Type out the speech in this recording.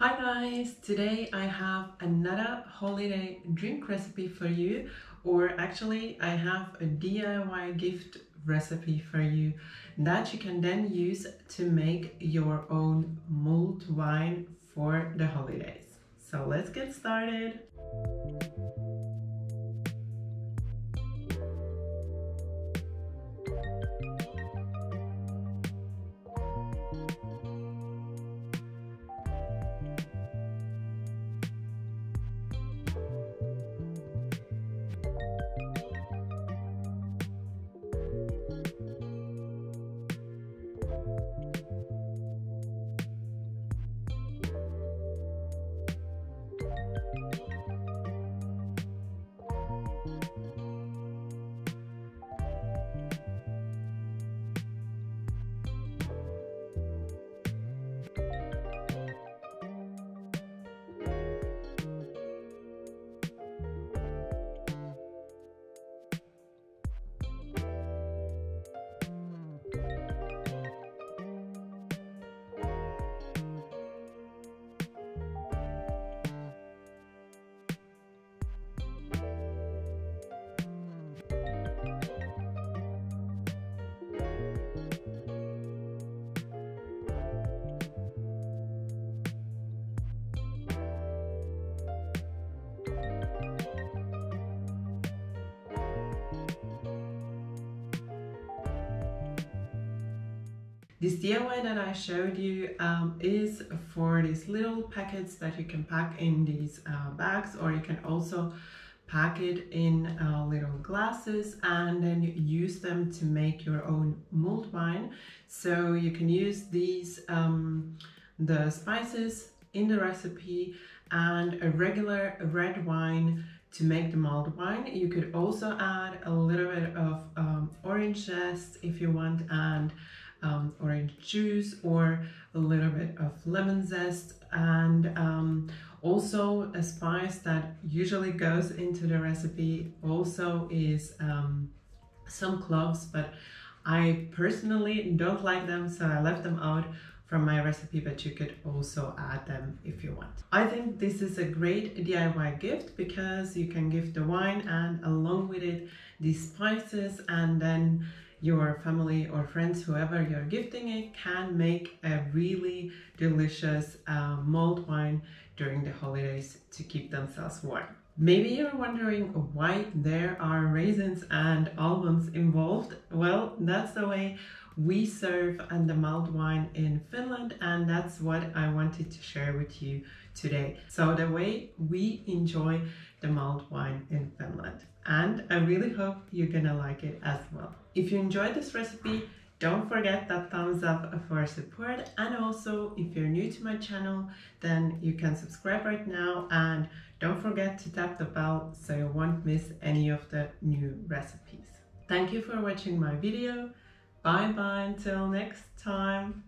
Hi guys, today I have another holiday drink recipe for you, or actually I have a DIY gift recipe for you that you can then use to make your own mulled wine for the holidays. So let's get started. This DIY that I showed you is for these little packets that you can pack in these bags, or you can also pack it in little glasses and then you use them to make your own mulled wine. So you can use these, the spices in the recipe and a regular red wine to make the mulled wine. You could also add a little bit of orange zest if you want, and orange juice, or a little bit of lemon zest, and also a spice that usually goes into the recipe also is some cloves, but I personally don't like them, so I left them out from my recipe, but you could also add them if you want. I think this is a great DIY gift because you can give the wine and along with it these spices, and then your family or friends, whoever you're gifting it, can make a really delicious mulled wine during the holidays to keep themselves warm. Maybe you're wondering why there are raisins and almonds involved. Well, that's the way we serve the mulled wine in Finland, and that's what I wanted to share with you today. So the way we enjoy the mulled wine in Finland. And I really hope you're gonna like it as well. If you enjoyed this recipe, don't forget that thumbs up for support, and also if you're new to my channel, then you can subscribe right now, and don't forget to tap the bell so you won't miss any of the new recipes. Thank you for watching my video. Bye bye until next time.